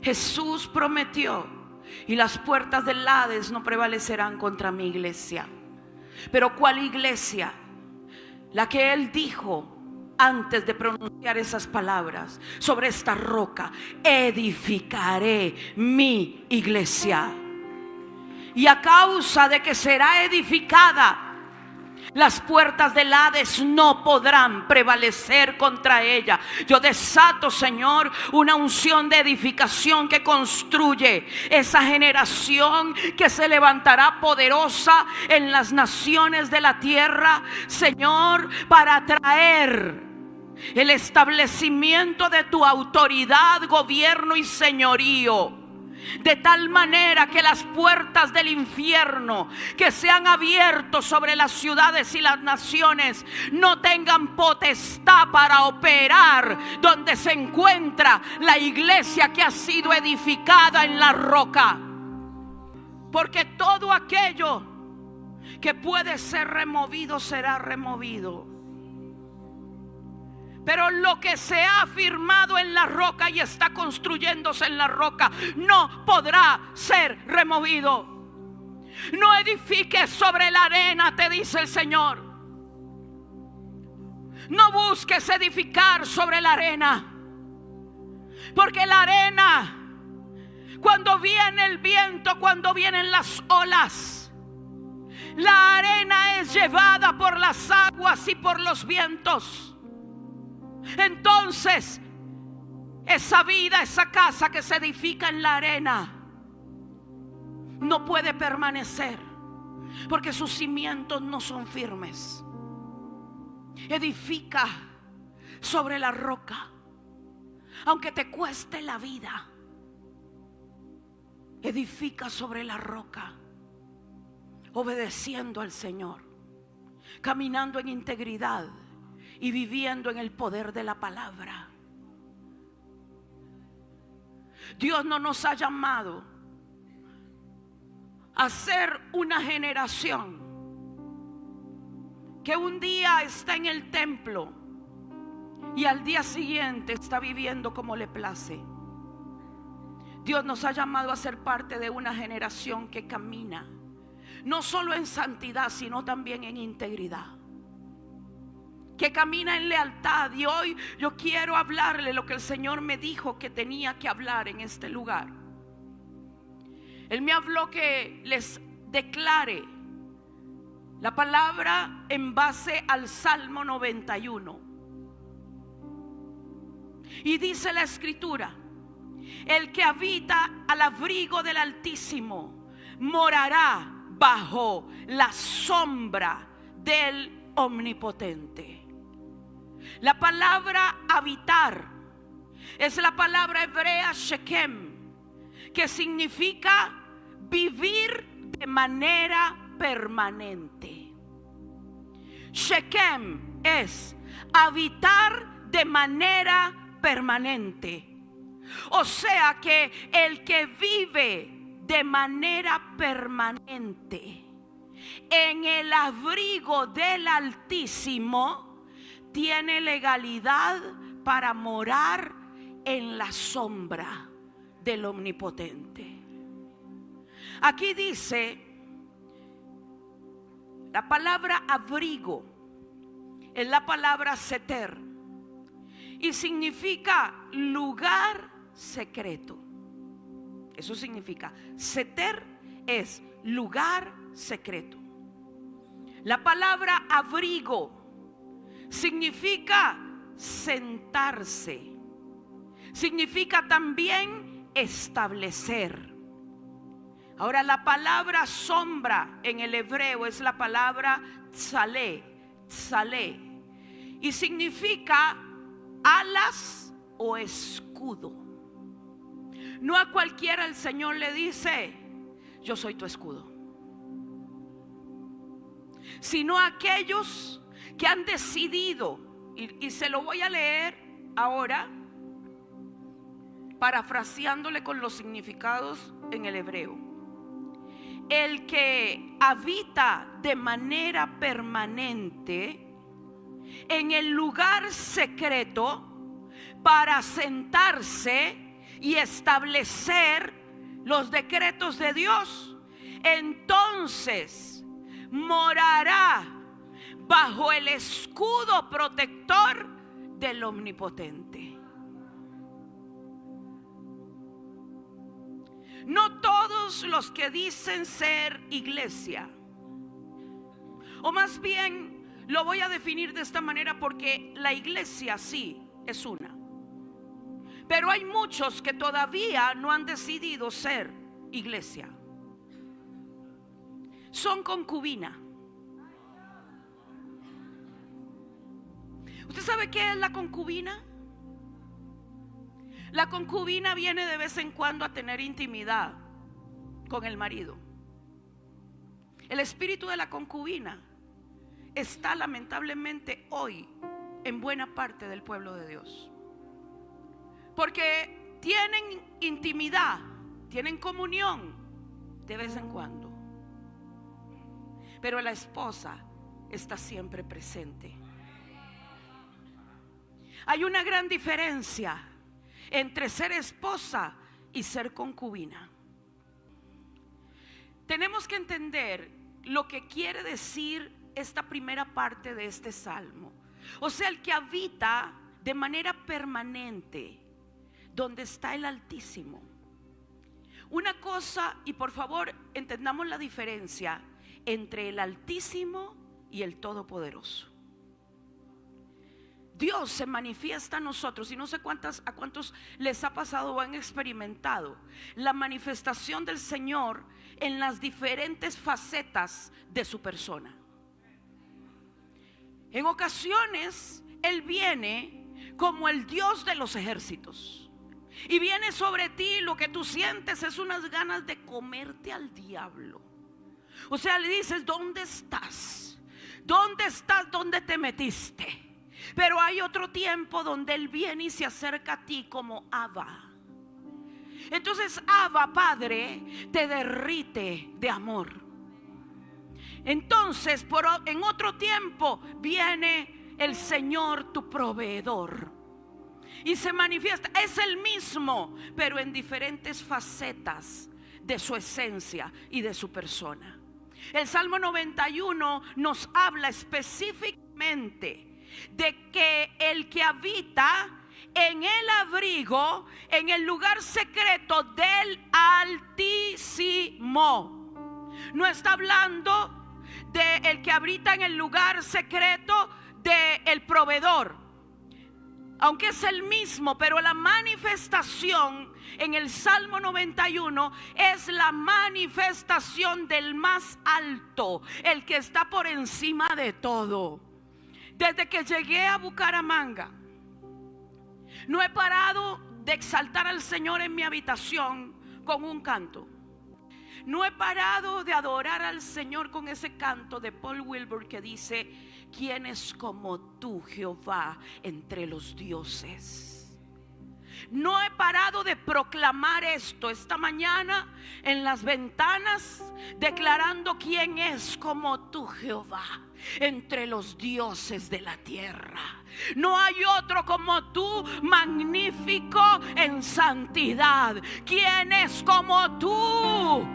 Jesús prometió: y las puertas del Hades no prevalecerán contra mi iglesia. Pero ¿cuál iglesia? La que Él dijo antes de pronunciar esas palabras: sobre esta roca edificaré mi iglesia. Y a causa de que será edificada, las puertas del Hades no podrán prevalecer contra ella. Yo desato, Señor, una unción de edificación que construye esa generación que se levantará poderosa en las naciones de la tierra, Señor, para traer el establecimiento de tu autoridad, gobierno y señorío. De tal manera que las puertas del infierno que se han abierto sobre las ciudades y las naciones no tengan potestad para operar donde se encuentra la iglesia que ha sido edificada en la roca. Porque todo aquello que puede ser removido será removido. Pero lo que se ha firmado en la roca y está construyéndose en la roca no podrá ser removido. No edifiques sobre la arena, te dice el Señor. No busques edificar sobre la arena, porque la arena, cuando viene el viento, cuando vienen las olas, la arena es llevada por las aguas y por los vientos. Entonces, esa vida, esa casa que se edifica en la arena no puede permanecer, porque sus cimientos no son firmes. Edifica sobre la roca, aunque te cueste la vida. Edifica sobre la roca, obedeciendo al Señor, caminando en integridad y viviendo en el poder de la palabra. Dios no nos ha llamado a ser una generación que un día está en el templo y al día siguiente está viviendo como le place. Dios nos ha llamado a ser parte de una generación que camina no solo en santidad, sino también en integridad, que camina en lealtad. Y hoy yo quiero hablarle lo que el Señor me dijo que tenía que hablar en este lugar. Él me habló que les declare la palabra en base al Salmo 91. Y dice la Escritura: el que habita al abrigo del Altísimo morará bajo la sombra del Omnipotente. La palabra habitar es la palabra hebrea Shekem, que significa vivir de manera permanente. Shekem es habitar de manera permanente. O sea que el que vive de manera permanente en el abrigo del Altísimo tiene legalidad para morar en la sombra del Omnipotente. Aquí dice la palabra abrigo, es la palabra seter, y significa lugar secreto. Eso significa, seter es lugar secreto. La palabra abrigo significa sentarse, significa también establecer. Ahora, la palabra sombra en el hebreo es la palabra tzalé, y significa alas o escudo. No a cualquiera el Señor le dice: yo soy tu escudo, sino a aquellos que han decidido, y se lo voy a leer ahora, parafraseándole con los significados en el hebreo. El que habita de manera permanente en el lugar secreto para sentarse y establecer los decretos de Dios, entonces morará bajo el escudo protector del Omnipotente. No todos los que dicen ser iglesia, o más bien lo voy a definir de esta manera porque la iglesia sí es una, pero hay muchos que todavía no han decidido ser iglesia. Son concubina. ¿Usted sabe qué es la concubina? La concubina viene de vez en cuando a tener intimidad con el marido. El espíritu de la concubina está lamentablemente hoy en buena parte del pueblo de Dios, porque tienen intimidad, tienen comunión de vez en cuando, pero la esposa está siempre presente. Hay una gran diferencia entre ser esposa y ser concubina. Tenemos que entender lo que quiere decir esta primera parte de este salmo. O sea, el que habita de manera permanente donde está el Altísimo. Una cosa, y por favor entendamos la diferencia entre el Altísimo y el Todopoderoso. Dios se manifiesta a nosotros, y no sé a cuántos les ha pasado o han experimentado la manifestación del Señor en las diferentes facetas de su persona. En ocasiones Él viene como el Dios de los ejércitos, y viene sobre ti, lo que tú sientes es unas ganas de comerte al diablo. O sea, le dices: ¿dónde estás? ¿Dónde estás? ¿Dónde te metiste? Pero hay otro tiempo donde Él viene y se acerca a ti como Abba. Entonces Abba, Padre, te derrite de amor. Entonces en otro tiempo viene el Señor, tu proveedor, y se manifiesta. Es el mismo, pero en diferentes facetas de su esencia y de su persona. El Salmo 91 nos habla específicamente de que el que habita en el abrigo, en el lugar secreto del Altísimo, no está hablando de el que habita en el lugar secreto del proveedor, aunque es el mismo, pero la manifestación en el Salmo 91 es la manifestación del más alto, el que está por encima de todo. Desde que llegué a Bucaramanga, no he parado de exaltar al Señor en mi habitación con un canto. No he parado de adorar al Señor con ese canto de Paul Wilbur que dice: ¿quién es como tú, Jehová, entre los dioses? No he parado de proclamar esto esta mañana en las ventanas, declarando: ¿quién es como tú, Jehová, entre los dioses de la tierra? No hay otro como tú, magnífico en santidad. ¿Quién es como tú?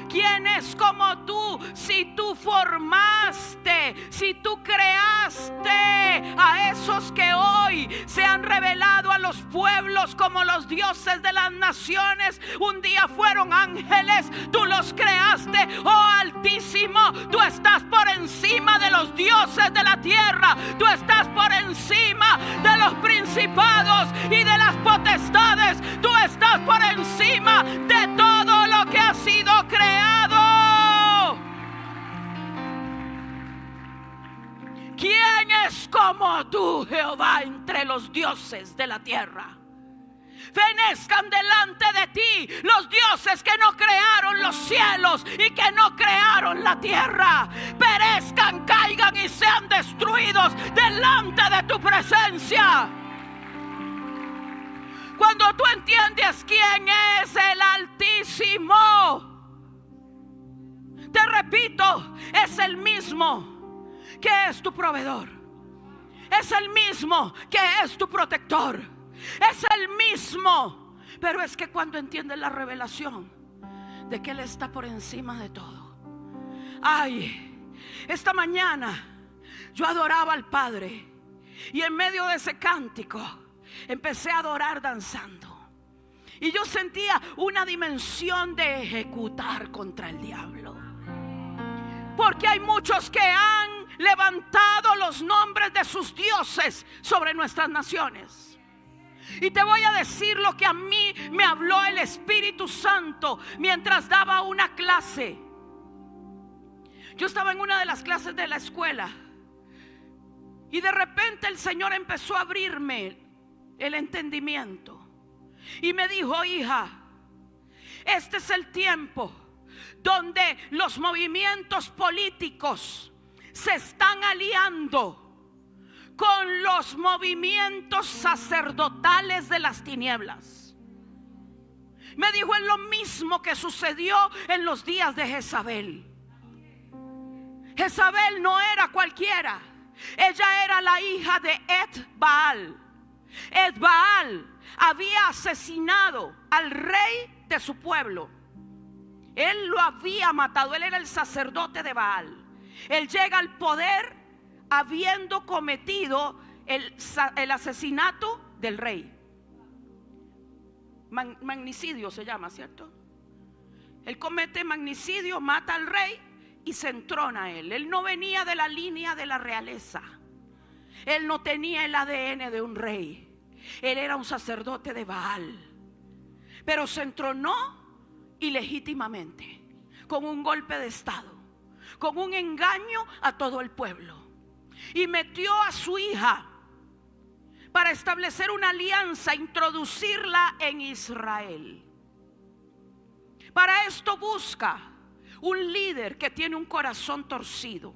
¿Quién es como tú? Si tú formaste, si tú creaste a esos que hoy se han revelado a los pueblos como los dioses de las naciones, un día fueron ángeles, tú los creaste, oh Altísimo. Tú estás por encima de los dioses de la tierra, tú estás por encima de los principados y de las potestades, tú estás por encima de todo lo que ha sido creado. ¿Quién es como tú, Jehová, entre los dioses de la tierra? Fenezcan delante de ti los dioses que no crearon los cielos y que no crearon la tierra. Perezcan, caigan y sean destruidos delante de tu presencia. Cuando tú entiendes quién es el Altísimo, te repito, es el mismo que es tu proveedor, es el mismo que es tu protector, es el mismo, Pero es que cuando entiendes la revelación de que Él está por encima de todo. Ay, esta mañana yo adoraba al Padre y en medio de ese cántico empecé a adorar danzando. Y yo sentía una dimensión de ejecutar contra el diablo. Porque hay muchos que han levantado los nombres de sus dioses sobre nuestras naciones. Y te voy a decir lo que a mí me habló el Espíritu Santo mientras daba una clase. Yo estaba en una de las clases de la escuela y de repente el Señor empezó a abrirme el entendimiento y me dijo: hija, este es el tiempo donde los movimientos políticos se están aliando con los movimientos sacerdotales de las tinieblas. Me dijo: es lo mismo que sucedió en los días de Jezabel. Jezabel no era cualquiera. Ella era la hija de Ed-Baal. Ed-Baal había asesinado al rey de su pueblo. Él lo había matado. Él era el sacerdote de Baal. Él llega al poder habiendo cometido el asesinato del rey. Magnicidio se llama, ¿cierto? Él comete magnicidio, mata al rey y se entrona a él. Él no venía de la línea de la realeza. Él no tenía el ADN de un rey. Él era un sacerdote de Baal. Pero se entronó ilegítimamente, con un golpe de estado, con un engaño a todo el pueblo. Y metió a su hija para establecer una alianza, introducirla en Israel. Para esto busca un líder que tiene un corazón torcido.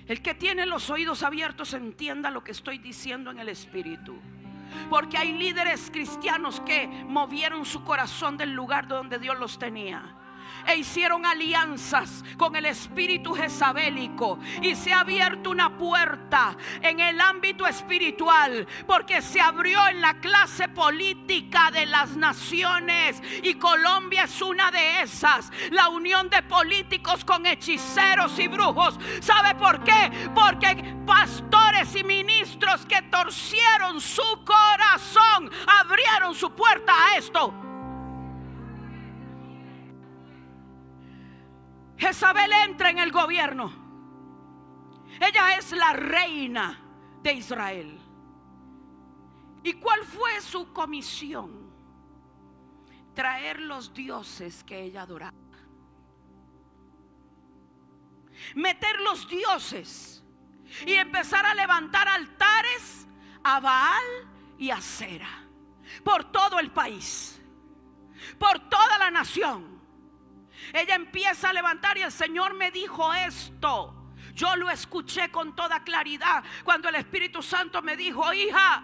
El que tiene los oídos abiertos entienda lo que estoy diciendo en el espíritu. Porque hay líderes cristianos que movieron su corazón del lugar donde Dios los tenía e hicieron alianzas con el espíritu jezabélico, y se ha abierto una puerta en el ámbito espiritual, porque se abrió en la clase política de las naciones, y Colombia es una de esas. La unión de políticos con hechiceros y brujos. ¿Sabe por qué? Porque pastores y ministros que torcieron su corazón abrieron su puerta a esto. Jezabel entra en el gobierno. Ella es la reina de Israel. ¿Y cuál fue su comisión? Traer los dioses que ella adoraba. Meter los dioses y empezar a levantar altares a Baal y a Acera por todo el país, por toda la nación. Ella empieza a levantar, y el Señor me dijo esto. Yo lo escuché con toda claridad cuando el Espíritu Santo me dijo: hija,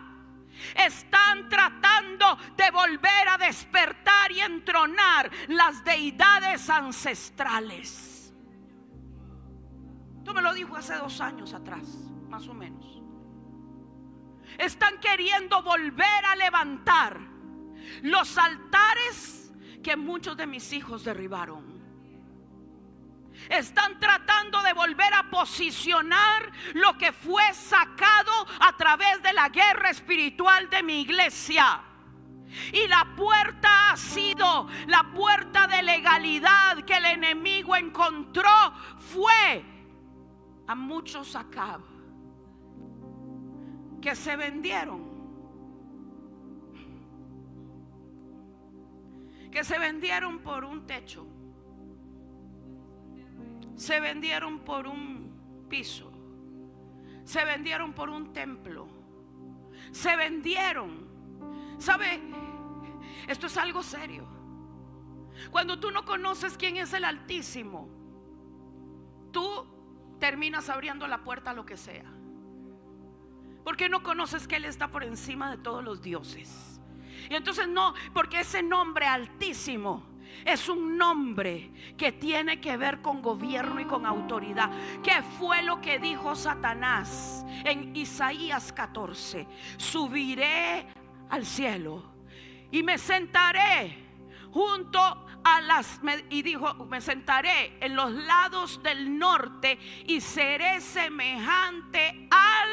están tratando de volver a despertar y entronar las deidades ancestrales. Esto me lo dijo hace 2 años atrás, más o menos. Están queriendo volver a levantar los altares que muchos de mis hijos derribaron. Están tratando de volver a posicionar lo que fue sacado a través de la guerra espiritual de mi iglesia. Y la puerta ha sido la puerta de legalidad que el enemigo encontró. Fue a muchos acá que se vendieron. Que se vendieron por un techo. Se vendieron por un piso. Se vendieron por un templo. Se vendieron. ¿Sabe? Esto es algo serio. Cuando tú no conoces quién es el Altísimo, tú terminas abriendo la puerta a lo que sea. Porque no conoces que Él está por encima de todos los dioses. Y entonces no, porque ese nombre Altísimo es un nombre que tiene que ver con gobierno y con autoridad. ¿Qué fue lo que dijo Satanás en Isaías 14? Subiré al cielo y me sentaré junto a y dijo, me sentaré en los lados del norte y seré semejante al...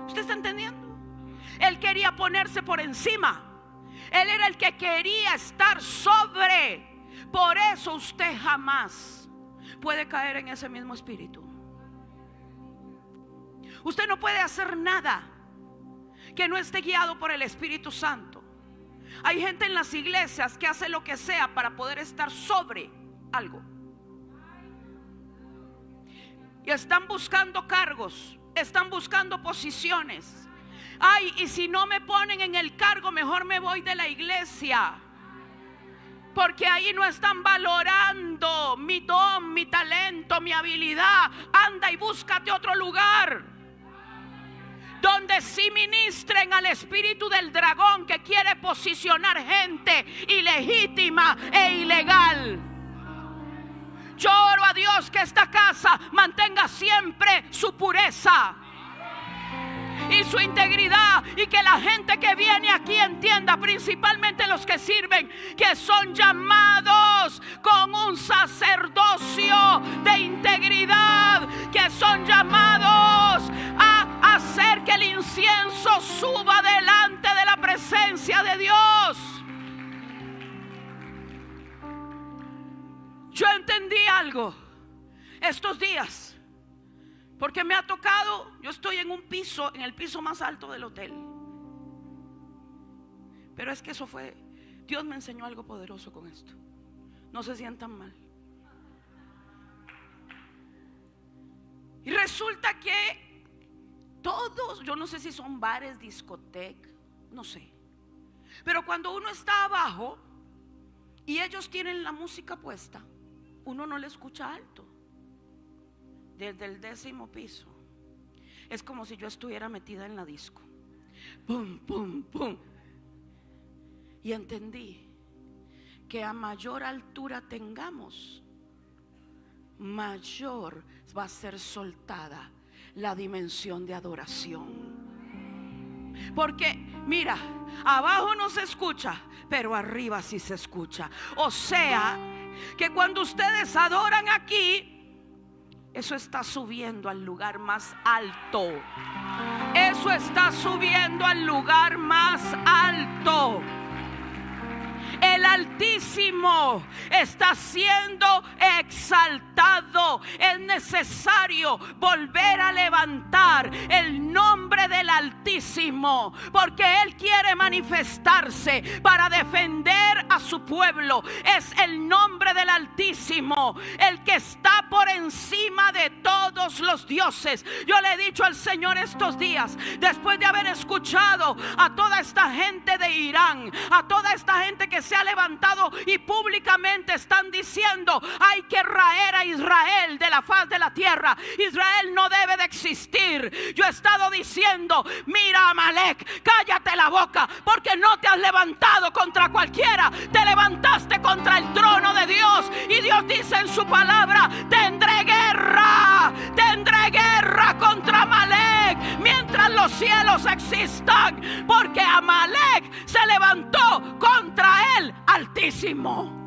¿Usted está entendiendo? Él quería ponerse por encima. Él era el que quería estar sobre. Por eso usted jamás puede caer en ese mismo espíritu. Usted no puede hacer nada que no esté guiado por el Espíritu Santo. Hay gente en las iglesias que hace lo que sea para poder estar sobre algo. Y están buscando cargos, están buscando posiciones. Ay, y si no me ponen en el cargo, mejor me voy de la iglesia, porque ahí no están valorando mi don, mi talento, mi habilidad. Anda y búscate otro lugar donde sí ministren al espíritu del dragón que quiere posicionar gente ilegítima e ilegal. Yo oro a Dios que esta casa mantenga siempre su pureza y su integridad, y que la gente que viene aquí entienda, principalmente los que sirven, que son llamados con un sacerdocio de integridad, que son llamados a hacer que el incienso suba delante de la presencia de Dios. Yo entendí algo estos días, porque me ha tocado, yo estoy en un piso, en el piso más alto del hotel. Pero es que eso fue, Dios me enseñó algo poderoso con esto. No se sientan mal. Y resulta que todos, yo no sé si son bares, discotecas, no sé, pero cuando uno está abajo y ellos tienen la música puesta, uno no le escucha alto. Desde el 10º piso es como si yo estuviera metida en la disco. Pum, pum, pum. Y entendí que a mayor altura tengamos, mayor va a ser soltada la dimensión de adoración. Porque mira, abajo no se escucha, pero arriba sí se escucha. O sea que cuando ustedes adoran aquí, eso está subiendo al lugar más alto. Eso está subiendo al lugar más alto. El Altísimo está siendo exaltado. Es necesario volver a levantar el nombre del Altísimo, porque Él quiere manifestarse para defender a su pueblo. Es el nombre del Altísimo el que está por encima de todos los dioses. Yo le he dicho al Señor estos días, después de haber escuchado a toda esta gente de Irán, a toda esta gente que se ha levantado y públicamente están diciendo: hay que raer a Israel de la faz de la tierra. Israel no debe de existir. Yo he estado diciendo: mira, Amalek, cállate la boca, porque no te has levantado contra cualquiera, te levantaste contra el trono de Dios. Y Dios dice en su palabra: tendré guerra contra Amalek mientras los cielos existan, porque Amalek se levantó contra el Altísimo.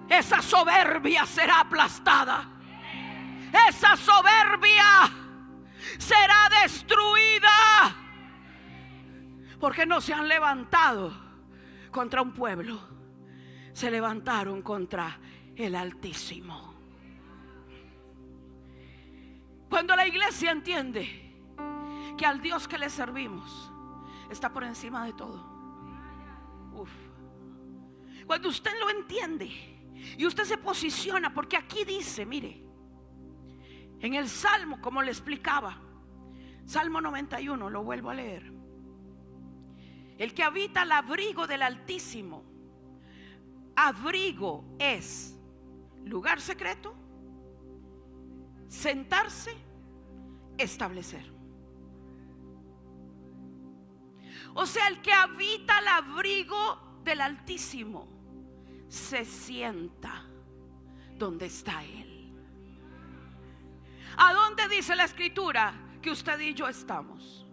Esa soberbia será aplastada. Esa soberbia será destruida, porque no se han levantado contra un pueblo, se levantaron contra el Altísimo. Cuando la iglesia entiende que al Dios que le servimos está por encima de todo, cuando usted lo entiende y usted se posiciona, porque aquí dice, mire, en el Salmo, como le explicaba, Salmo 91, lo vuelvo a leer: el que habita al abrigo del Altísimo. Abrigo es lugar secreto, sentarse, establecer. O sea, el que habita al abrigo del Altísimo se sienta donde está Él. ¿A dónde dice la Escritura que usted y yo estamos?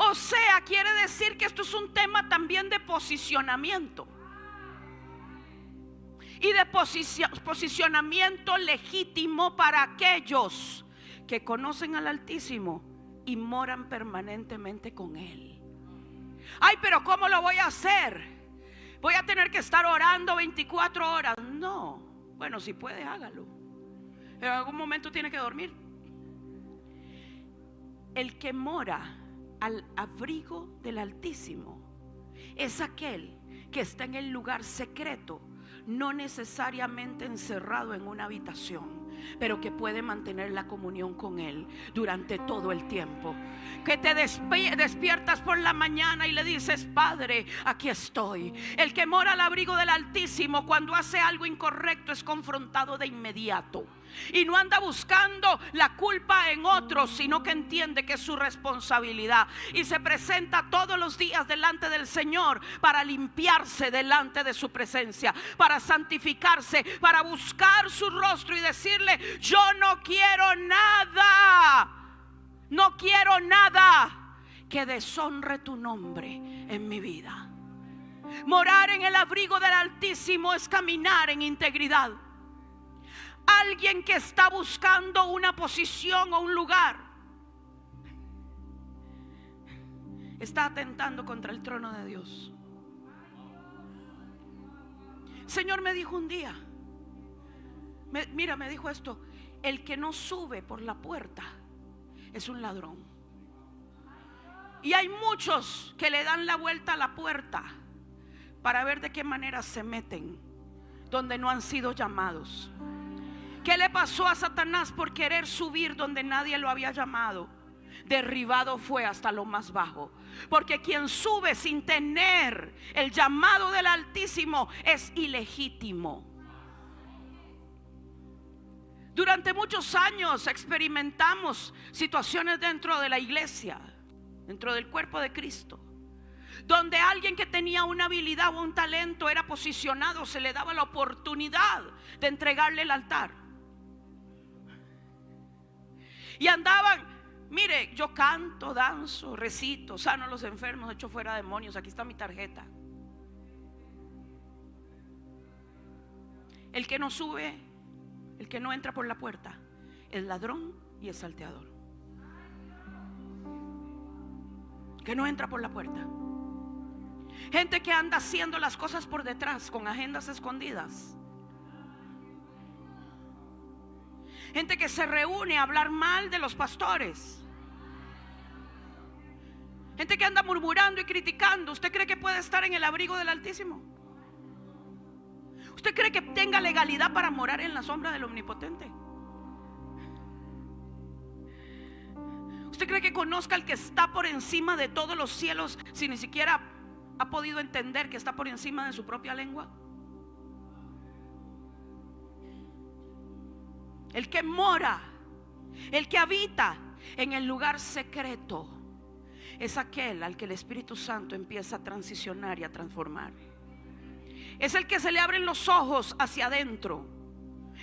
O sea, quiere decir que esto es un tema también de posicionamiento. Y de posicionamiento legítimo para aquellos que conocen al Altísimo y moran permanentemente con Él. Ay, pero ¿cómo lo voy a hacer? Voy a tener que estar orando 24 horas. No, bueno, si puede, hágalo. En algún momento tiene que dormir. El que mora al abrigo del Altísimo es aquel que está en el lugar secreto, no necesariamente encerrado en una habitación, pero que puede mantener la comunión con Él durante todo el tiempo. Que te despiertas por la mañana y le dices: Padre, aquí estoy. El que mora al abrigo del Altísimo, cuando hace algo incorrecto, es confrontado de inmediato. Y no anda buscando la culpa en otros, sino que entiende que es su responsabilidad. Y se presenta todos los días delante del Señor para limpiarse delante de su presencia, para santificarse, para buscar su rostro y decirle: yo no quiero nada. No quiero nada que deshonre tu nombre en mi vida. Morar en el abrigo del Altísimo es caminar en integridad. Alguien que está buscando una posición o un lugar está atentando contra el trono de Dios. El Señor me dijo un día, me dijo esto: el que no sube por la puerta es un ladrón. Y hay muchos que le dan la vuelta a la puerta para ver de qué manera se meten donde no han sido llamados. ¿Qué le pasó a Satanás por querer subir donde nadie lo había llamado? Derribado fue hasta lo más bajo. Porque quien sube sin tener el llamado del Altísimo es ilegítimo. Durante muchos años experimentamos situaciones dentro de la iglesia, dentro del cuerpo de Cristo, donde alguien que tenía una habilidad o un talento era posicionado, se le daba la oportunidad de entregarle el altar. Y andaban: mire, yo canto, danzo, recito, sano a los enfermos, echo fuera demonios, aquí está mi tarjeta. El que no sube, el que no entra por la puerta, es ladrón y es salteador. Que no entra por la puerta. Gente que anda haciendo las cosas por detrás, con agendas escondidas. Gente que se reúne a hablar mal de los pastores. Gente que anda murmurando y criticando. ¿Usted cree que puede estar en el abrigo del Altísimo? ¿Usted cree que tenga legalidad para morar en la sombra del Omnipotente? ¿Usted cree que conozca al que está por encima de todos los cielos, si ni siquiera ha podido entender que está por encima de su propia lengua? El que mora, el que habita en el lugar secreto, es aquel al que el Espíritu Santo empieza a transicionar y a transformar. Es el que se le abren los ojos hacia adentro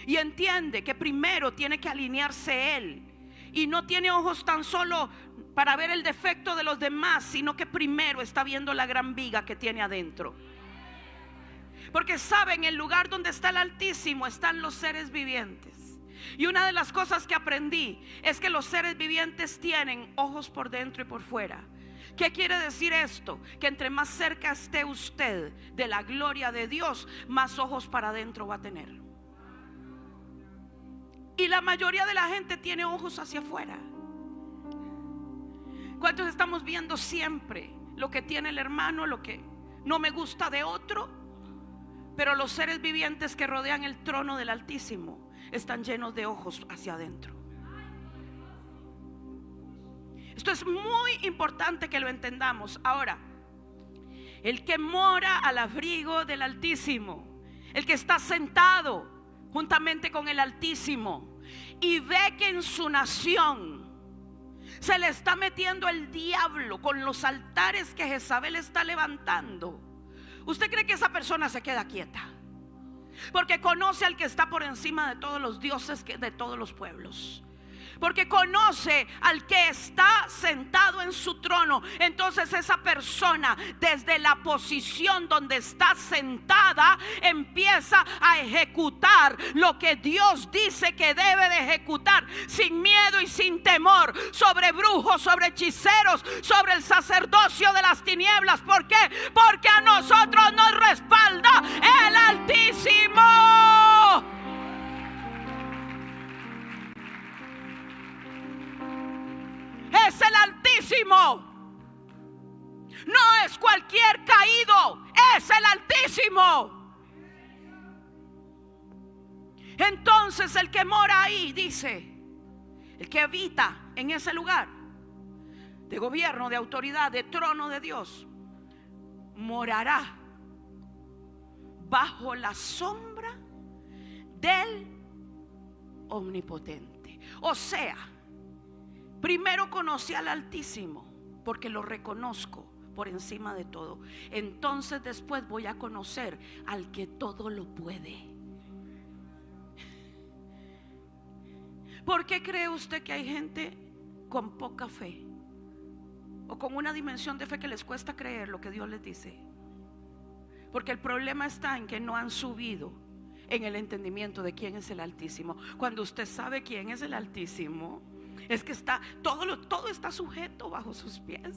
y entiende que primero tiene que alinearse él. Y no tiene ojos tan solo para ver el defecto de los demás, sino que primero está viendo la gran viga que tiene adentro. Porque sabe, en el lugar donde está el Altísimo están los seres vivientes. Y una de las cosas que aprendí es que los seres vivientes tienen ojos por dentro y por fuera. ¿Qué quiere decir esto? Que entre más cerca esté usted de la gloria de Dios, más ojos para adentro va a tener. Y la mayoría de la gente tiene ojos hacia afuera. ¿Cuántos estamos viendo siempre lo que tiene el hermano, lo que no me gusta de otro? Pero los seres vivientes que rodean el trono del Altísimo están llenos de ojos hacia adentro. Esto es muy importante que lo entendamos. Ahora, el que mora al abrigo del Altísimo, el que está sentado juntamente con el Altísimo y ve que en su nación se le está metiendo el diablo con los altares que Jezabel está levantando, ¿usted cree que esa persona se queda quieta? Porque conoce al que está por encima de todos los dioses, de todos los pueblos. porque conoce al que está sentado en su trono. Entonces esa persona, desde la posición donde está sentada, empieza a ejecutar lo que Dios dice que debe de ejecutar, sin miedo y sin temor, sobre brujos, sobre hechiceros, sobre el sacerdocio de las tinieblas. ¿Por qué? Porque a nosotros nos respalda el Altísimo. Es el Altísimo. No es cualquier caído, es el Altísimo. Entonces el que mora ahí, dice, el que habita en ese lugar de gobierno, de autoridad, de trono de Dios, morará bajo la sombra del Omnipotente. O sea, primero conocí al Altísimo porque lo reconozco por encima de todo. Entonces después voy a conocer al que todo lo puede. ¿Por qué cree usted que hay gente con poca fe o con una dimensión de fe que les cuesta creer lo que Dios les dice? Porque el problema está en que no han subido en el entendimiento de quién es el Altísimo. Cuando usted sabe quién es el Altísimo, es que está todo está sujeto bajo sus pies.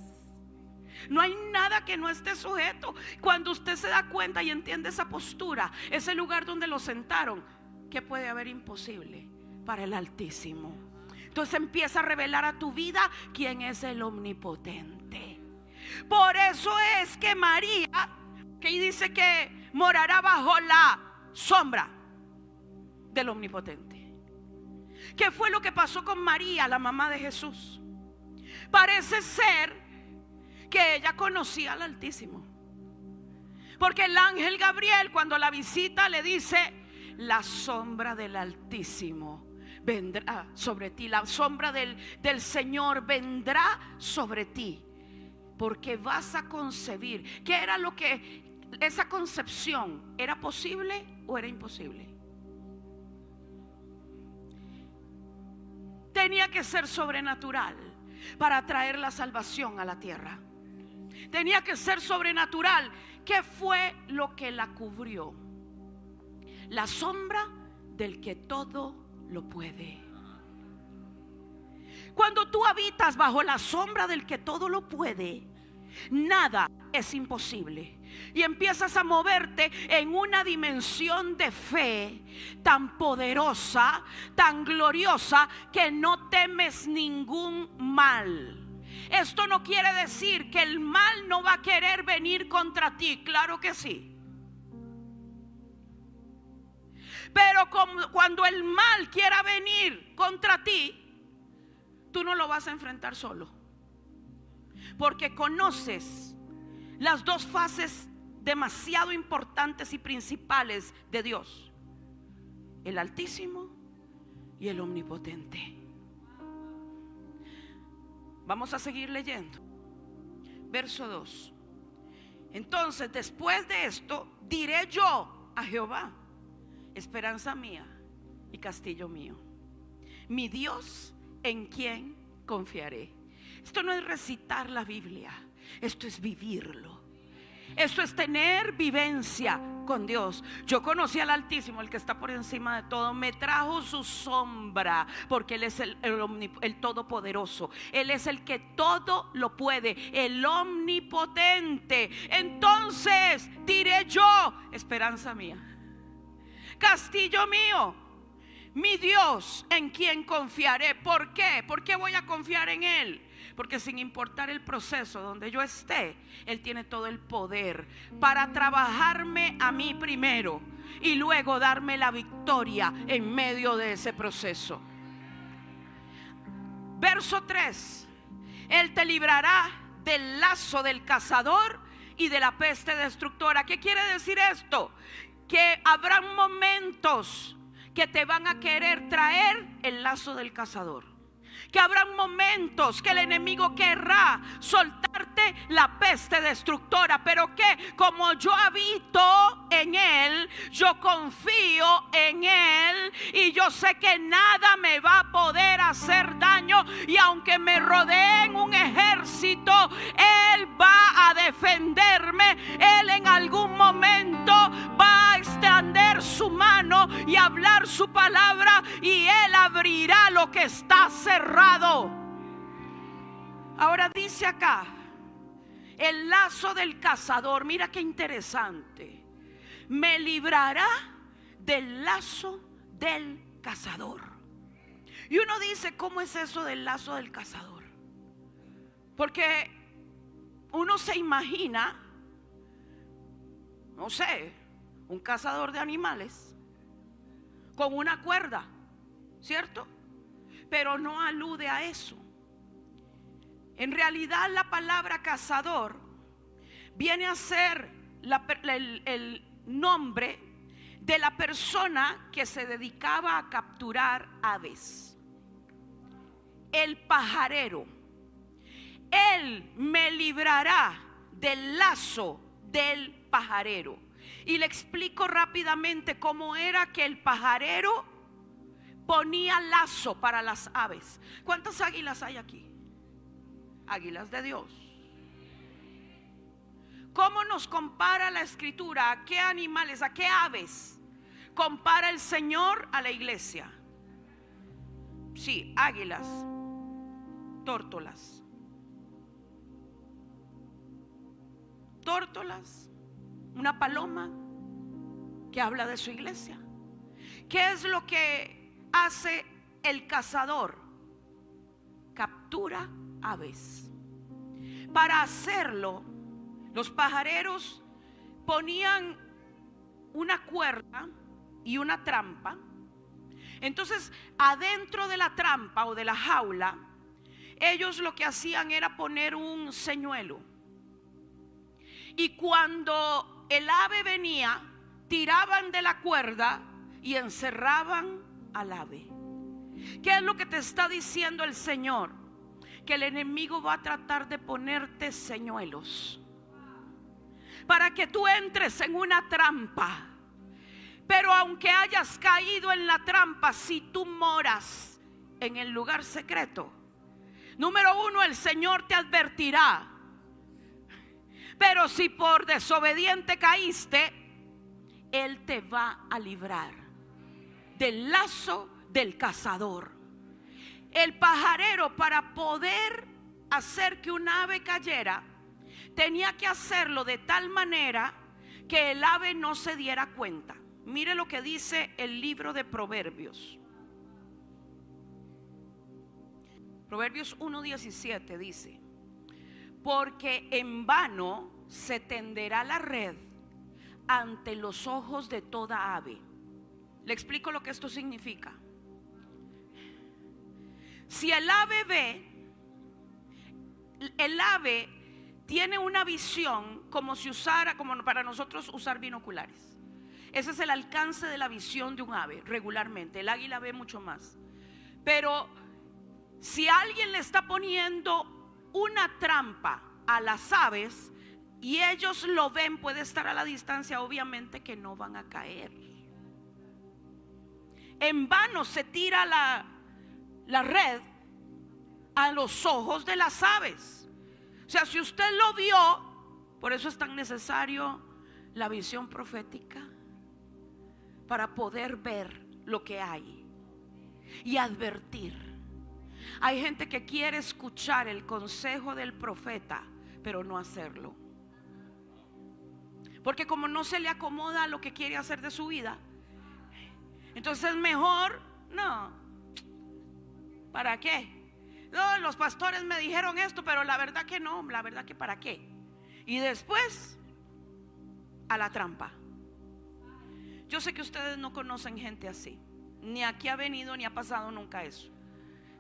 No hay nada que no esté sujeto. Cuando usted se da cuenta y entiende esa postura, ese lugar donde lo sentaron, ¿qué puede haber imposible para el Altísimo? Entonces empieza a revelar a tu vida quién es el Omnipotente. Por eso es que María, que dice que morará bajo la sombra del Omnipotente. ¿Qué fue lo que pasó con María, la mamá de Jesús? Parece ser que ella conocía al Altísimo, porque el ángel Gabriel, cuando la visita, le dice: la sombra del Altísimo vendrá sobre ti, la sombra del Señor vendrá sobre ti, porque vas a concebir. ¿Qué era lo que esa concepción era? ¿Posible o era imposible? Tenía que ser sobrenatural para traer la salvación a la tierra. Tenía que ser sobrenatural. ¿Qué fue lo que la cubrió? La sombra del que todo lo puede. Cuando tú habitas bajo la sombra del que todo lo puede, nada es imposible. Y empiezas a moverte en una dimensión de fe tan poderosa, tan gloriosa, que no temes ningún mal. Esto no quiere decir que el mal no va a querer venir contra ti. Claro que sí. Pero cuando el mal quiera venir contra ti, tú no lo vas a enfrentar solo, porque conoces las dos fases demasiado importantes y principales de Dios: el Altísimo y el Omnipotente. Vamos a seguir leyendo. Verso 2. Entonces, después de esto, diré yo a Jehová: esperanza mía y castillo mío, mi Dios en quien confiaré. Esto no es recitar la Biblia, esto es vivirlo. Esto es tener vivencia con Dios. Yo conocí al Altísimo, el que está por encima de todo. Me trajo su sombra, porque Él es el Todopoderoso. Él es el que todo lo puede, el Omnipotente. Entonces diré yo: esperanza mía, castillo mío, mi Dios en quien confiaré. ¿Por qué? ¿Por qué voy a confiar en Él? Porque sin importar el proceso donde yo esté, Él tiene todo el poder para trabajarme a mí primero y luego darme la victoria en medio de ese proceso. Verso 3. Él te librará del lazo del cazador y de la peste destructora. ¿Qué quiere decir esto? Que habrán momentos que te van a querer traer el lazo del cazador, que habrán momentos que el enemigo querrá soltarte viene la peste destructora, pero que como yo habito en Él, yo confío en Él y yo sé que nada me va a poder hacer daño, y aunque me rodeen un ejército, Él va a defenderme. Él en algún momento va a extender su mano y hablar su palabra, y Él abrirá lo que está cerrado. Ahora dice acá, el lazo del cazador. Mira qué interesante. Me librará del lazo del cazador. Y uno dice, ¿cómo es eso del lazo del cazador? Porque uno se imagina, no sé, un cazador de animales con una cuerda, ¿cierto? Pero no alude a eso. En realidad la palabra cazador viene a ser el nombre de la persona que se dedicaba a capturar aves. El pajarero. Él me librará del lazo del pajarero. Y le explico rápidamente cómo era que el pajarero ponía lazo para las aves. ¿Cuántas águilas hay aquí? Águilas de Dios. ¿Cómo nos compara la escritura? ¿A qué animales, a qué aves compara el Señor a la iglesia? Sí, águilas, tórtolas. Tórtolas, una paloma que habla de su iglesia. ¿Qué es lo que hace el cazador? Captura aves. Para hacerlo, los pajareros ponían una cuerda y una trampa. Entonces, adentro de la trampa o de la jaula, ellos lo que hacían era poner un señuelo. Y cuando el ave venía, tiraban de la cuerda y encerraban al ave. ¿Qué es lo que te está diciendo el Señor? Que el enemigo va a tratar de ponerte señuelos para que tú entres en una trampa. Pero aunque hayas caído en la trampa, si tú moras en el lugar secreto, número uno, el Señor te advertirá. Pero si por desobediente caíste, Él te va a librar del lazo del cazador. El pajarero, para poder hacer que un ave cayera, tenía que hacerlo de tal manera que el ave no se diera cuenta. Mire lo que dice el libro de Proverbios. Proverbios 1:17 dice: porque en vano se tenderá la red ante los ojos de toda ave. Le explico lo que esto significa. Si el ave ve, el ave tiene una visión como si usara, como para nosotros usar binoculares. Ese es el alcance de la visión de un ave regularmente. El águila ve mucho más. Pero si alguien le está poniendo una trampa a las aves y ellos lo ven, puede estar a la distancia, obviamente que no van a caer. En vano se tira la red a los ojos de las aves. O sea, si usted lo vio, por eso es tan necesario la visión profética, para poder ver lo que hay y advertir. Hay gente que quiere escuchar el consejo del profeta, pero no hacerlo, porque como no se le acomoda lo que quiere hacer de su vida, entonces mejor no. ¿Para qué? No, los pastores me dijeron esto, pero la verdad que no, la verdad que para qué. Y después a la trampa. Yo sé que ustedes no conocen gente así, ni aquí ha venido ni ha pasado nunca eso.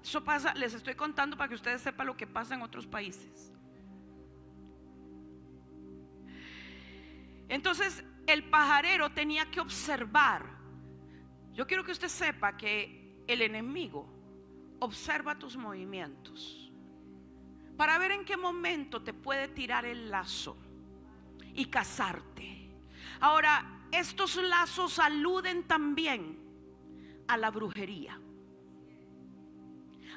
Eso pasa, les estoy contando para que ustedes sepan lo que pasa en otros países. Entonces el pajarero tenía que observar. Yo quiero que usted sepa que el enemigo observa tus movimientos para ver en qué momento te puede tirar el lazo y casarte. Ahora, estos lazos aluden también a la brujería,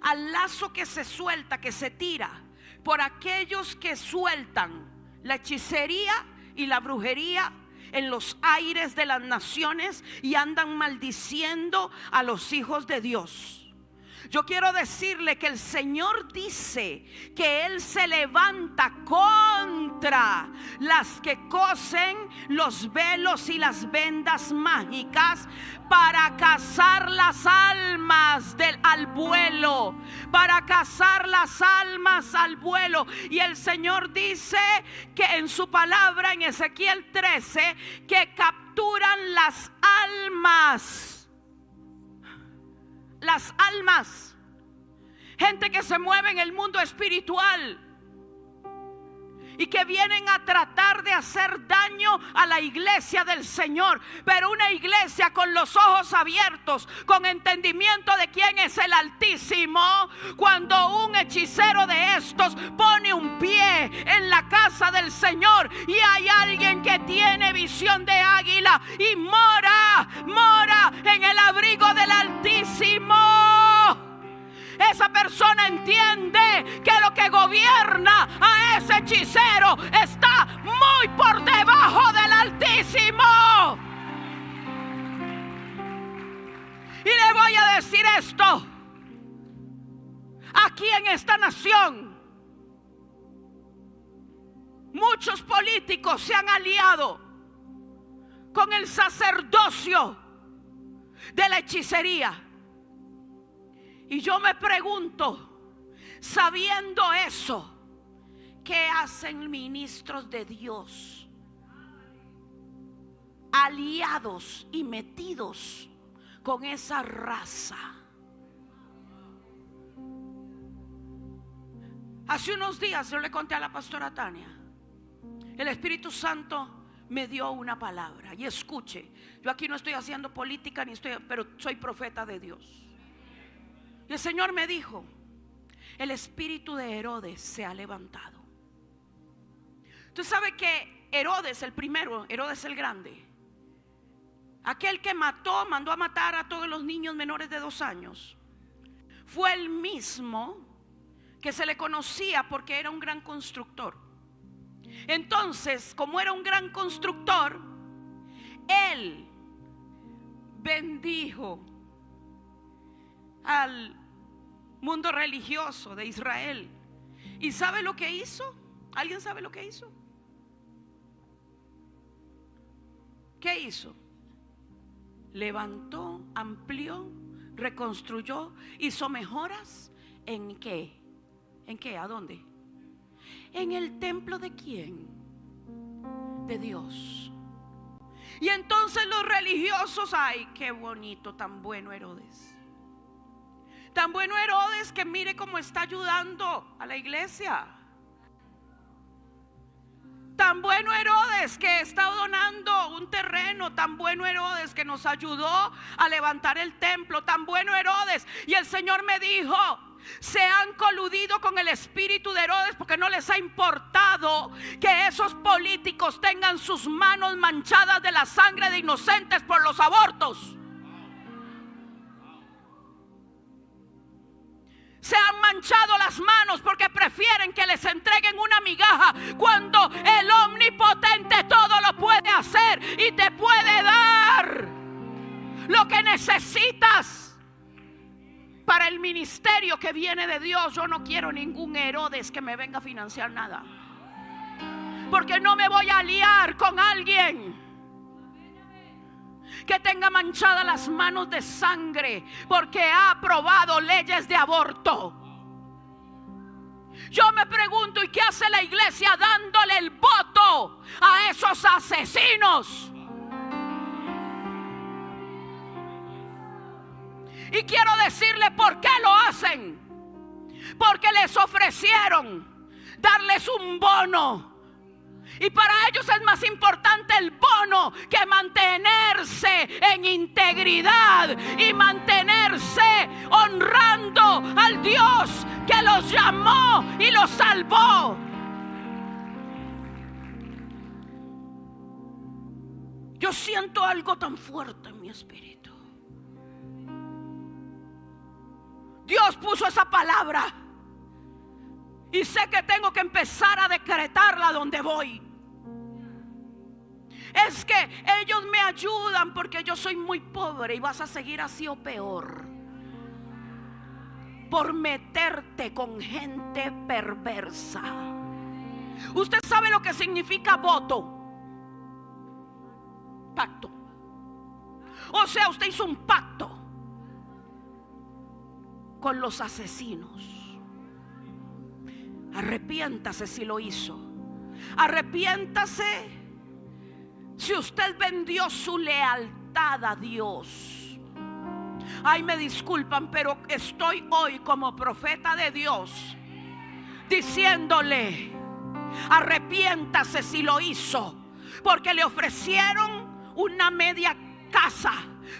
al lazo que se suelta, que se tira por aquellos que sueltan la hechicería y la brujería en los aires de las naciones y andan maldiciendo a los hijos de Dios. Yo quiero decirle que el Señor dice que Él se levanta contra las que cosen los velos y las vendas mágicas para cazar las almas al vuelo, para cazar las almas al vuelo. Y el Señor dice que en su palabra en Ezequiel 13 que capturan las almas. Las almas, gente que se mueve en el mundo espiritual y que vienen a tratar de hacer daño a la iglesia del Señor, pero una iglesia con los ojos abiertos, con entendimiento de quién es el Altísimo. Cuando un hechicero de estos pone un pie en la casa del Señor y hay alguien que tiene visión de águila y mora en el abrigo del Altísimo, esa persona entiende que lo que gobierna a ese hechicero está muy por debajo del Altísimo. Y le voy a decir esto: aquí en esta nación muchos políticos se han aliado con el sacerdocio de la hechicería. Y yo me pregunto, sabiendo eso, ¿qué hacen ministros de Dios aliados y metidos con esa raza? Hace unos días yo le conté a la pastora Tania, el Espíritu Santo me dio una palabra. Y escuche, yo aquí no estoy haciendo política pero soy profeta de Dios. Y el Señor me dijo: el espíritu de Herodes se ha levantado. Tú sabes que Herodes, el primero, Herodes el Grande, aquel que mandó a matar a todos los niños menores de 2 años, fue el mismo que se le conocía porque era un gran constructor. Entonces, como era un gran constructor, él bendijo al mundo religioso de Israel. ¿Y sabe lo que hizo? ¿Alguien sabe lo que hizo? ¿Qué hizo? Levantó, amplió, reconstruyó, hizo mejoras. ¿En qué? ¿En qué? ¿A dónde? ¿En el templo de quién? De Dios. Y entonces los religiosos: ay, qué bonito, tan bueno Herodes. Tan bueno Herodes que mire cómo está ayudando a la iglesia. Tan bueno Herodes que está donando un terreno. Tan bueno Herodes que nos ayudó a levantar el templo. Tan bueno Herodes. Y el Señor me dijo: se han coludido con el espíritu de Herodes porque no les ha importado que esos políticos tengan sus manos manchadas de la sangre de inocentes por los abortos. Se han manchado las manos porque prefieren que les entreguen una migaja, cuando el omnipotente todo lo puede hacer y te puede dar lo que necesitas para el ministerio que viene de Dios. Yo no quiero ningún Herodes que me venga a financiar nada, porque no me voy a aliar con alguien que tenga manchadas las manos de sangre porque ha aprobado leyes de aborto. Yo me pregunto: ¿y qué hace la iglesia dándole el voto a esos asesinos? Y quiero decirle por qué lo hacen. Porque les ofrecieron darles un bono. Y para ellos es más importante el bono que mantenerse en integridad y mantenerse honrando al Dios que los llamó y los salvó. Yo siento algo tan fuerte en mi espíritu. Dios puso esa palabra y sé que tengo que empezar a decretarla donde voy. Es que ellos me ayudan porque yo soy muy pobre y vas a seguir así o peor, por meterte con gente perversa. Usted sabe lo que significa voto, pacto. O sea, usted hizo un pacto con los asesinos. Arrepiéntase si lo hizo. Arrepiéntase si usted vendió su lealtad a Dios. Ay, me disculpan, pero estoy hoy como profeta de Dios diciéndole: arrepiéntase si lo hizo, porque le ofrecieron una media casa,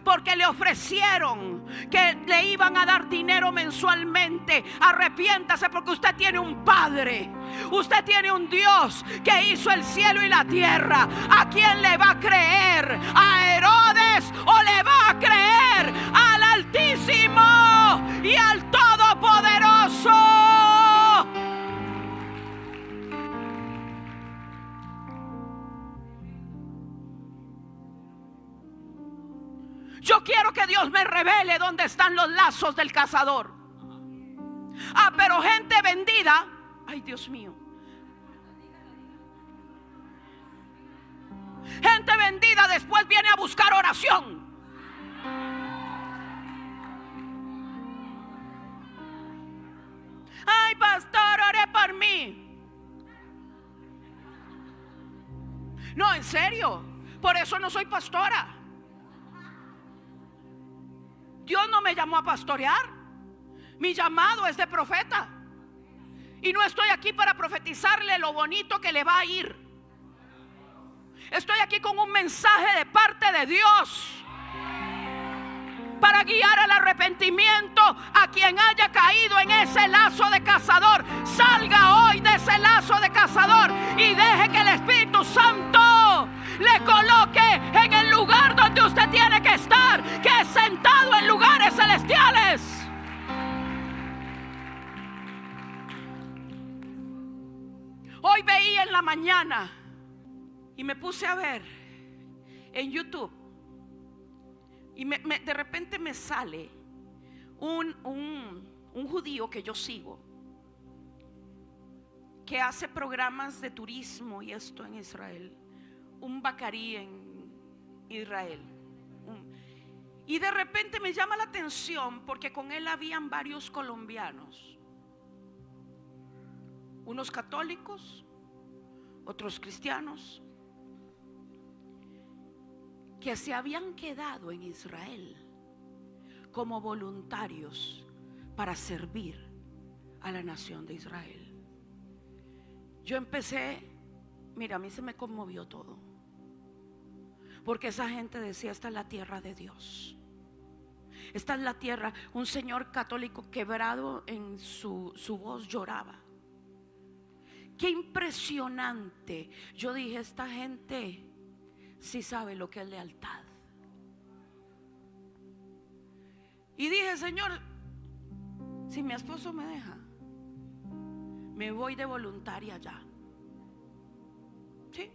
porque le ofrecieron que le iban a dar dinero mensualmente. Arrepiéntase porque usted tiene un Padre, usted tiene un Dios que hizo el cielo y la tierra. ¿A quién le va a creer? ¿A Herodes o le va a creer al Altísimo y al Todopoderoso? Yo quiero que Dios me revele dónde están los lazos del cazador. Ah, pero gente vendida, ay Dios mío, gente vendida después viene a buscar oración. Ay, pastor, ore por mí. No, en serio, por eso no soy pastora. Dios no me llamó a pastorear. Mi llamado es de profeta. Y no estoy aquí para profetizarle lo bonito que le va a ir. Estoy aquí con un mensaje de parte de Dios para guiar al arrepentimiento a quien haya caído en ese lazo de cazador. Salga hoy de ese lazo de cazador y deje que el Espíritu Santo le coloque en el lugar donde usted tiene que estar, que es sentado en lugares celestiales. Hoy veía en la mañana y me puse a ver en YouTube y de repente me sale un judío que yo sigo, que hace programas de turismo y esto en Israel, un bacarí en Israel. Y de repente me llama la atención porque con él habían varios colombianos, unos católicos, otros cristianos, que se habían quedado en Israel como voluntarios para servir a la nación de Israel. Yo empecé, mira, a mí se me conmovió todo, porque esa gente decía: esta es la tierra de Dios, esta es la tierra. Un señor católico quebrado en su voz lloraba. Qué impresionante. Yo dije: esta gente sí sabe lo que es lealtad. Y dije: Señor, si mi esposo me deja, me voy de voluntaria ya. ¿Sí?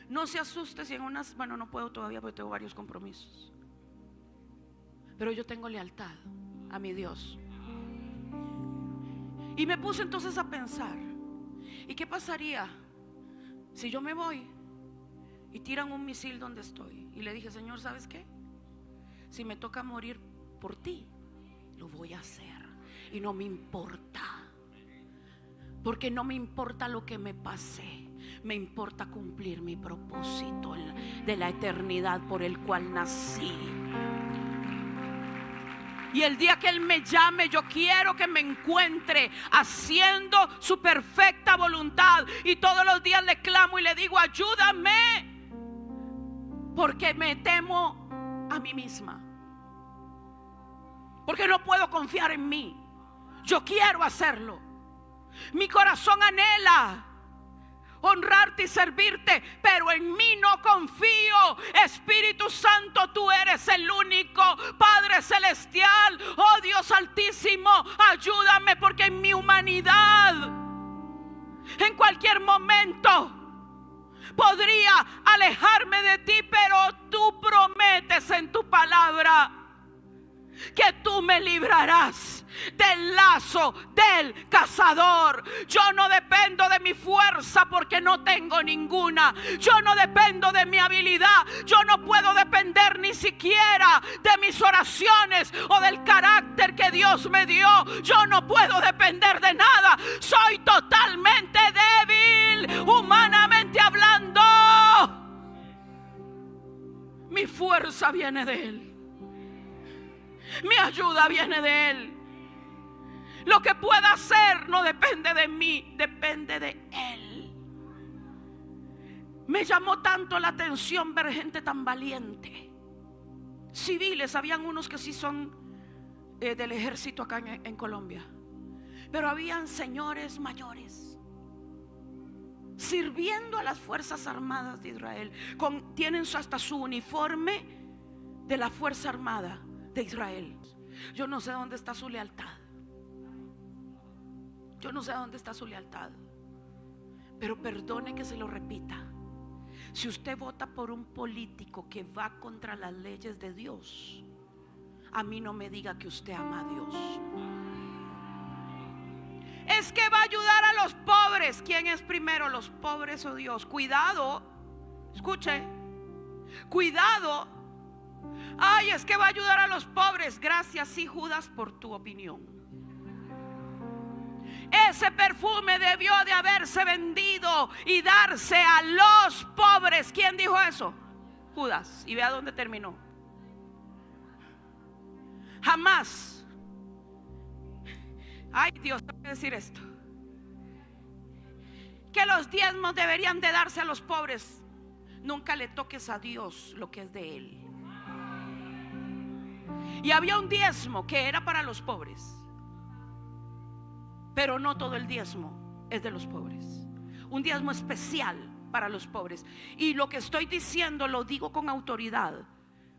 No se asuste si en unas, bueno, no puedo todavía porque tengo varios compromisos, pero yo tengo lealtad a mi Dios. Y me puse entonces a pensar: ¿y qué pasaría si yo me voy y tiran un misil donde estoy? Y le dije: Señor, ¿sabes qué? Si me toca morir por ti, lo voy a hacer. Y no me importa, porque no me importa lo que me pase. Me importa cumplir mi propósito de la eternidad por el cual nací. Y el día que Él me llame, yo quiero que me encuentre haciendo su perfecta voluntad. Y todos los días le clamo y le digo: ayúdame, porque me temo a mí misma, porque no puedo confiar en mí. yo quiero hacerlo. Mi corazón anhela honrarte y servirte, pero en mí no confío. Espíritu Santo, tú eres el único. Padre celestial, oh Dios altísimo, ayúdame, porque en mi humanidad, en cualquier momento podría alejarme de ti, pero tú prometes en tu palabra que tú me librarás del lazo del cazador. Yo no dependo de mi fuerza, porque no tengo ninguna. Yo no dependo de mi habilidad. Yo no puedo depender ni siquiera de mis oraciones o del carácter que Dios me dio. Yo no puedo depender de nada. Soy totalmente débil, humanamente hablando. Mi fuerza viene de Él. Mi ayuda viene de Él. Lo que pueda hacer no depende de mí, depende de Él. Me llamó tanto la atención ver gente tan valiente. Civiles, habían unos que sí son del ejército acá en Colombia, pero habían señores mayores sirviendo a las Fuerzas Armadas de Israel. Tienen hasta su uniforme de la Fuerza Armada de Israel. Yo no sé dónde está su lealtad. Yo no sé dónde está su lealtad. Pero perdone que se lo repita. Si usted vota por un político que va contra las leyes de Dios, a mí no me diga que usted ama a Dios. Es que va a ayudar a los pobres. ¿Quién es primero, los pobres o Dios? Cuidado, escuche, cuidado. Ay, es que va a ayudar a los pobres. Gracias, sí, Judas, por tu opinión. Ese perfume debió de haberse vendido y darse a los pobres. ¿Quién dijo eso? Judas. Y vea dónde terminó. Jamás. Ay, Dios, tengo que decir esto, que los diezmos deberían de darse a los pobres. Nunca le toques a Dios lo que es de Él. Y había un diezmo que era para los pobres, pero no todo el diezmo es de los pobres. Un diezmo especial para los pobres. Y lo que estoy diciendo lo digo con autoridad,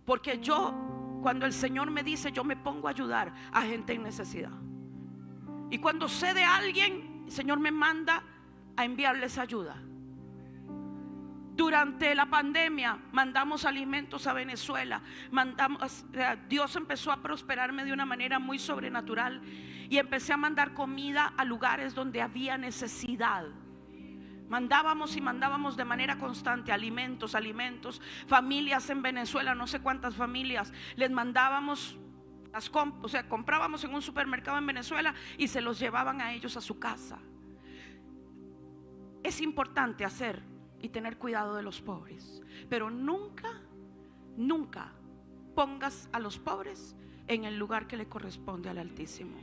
porque yo, cuando el Señor me dice, yo me pongo a ayudar a gente en necesidad. Y cuando sé de alguien, el Señor me manda a enviarles ayuda. Durante la pandemia mandamos alimentos a Venezuela. Dios empezó a prosperarme de una manera muy sobrenatural y empecé a mandar comida a lugares donde había necesidad. Mandábamos y mandábamos de manera constante alimentos. Familias en Venezuela, no sé cuántas familias, les mandábamos, comprábamos en un supermercado en Venezuela y se los llevaban a ellos a su casa. Es importante hacer y tener cuidado de los pobres, pero nunca pongas a los pobres en el lugar que le corresponde al Altísimo.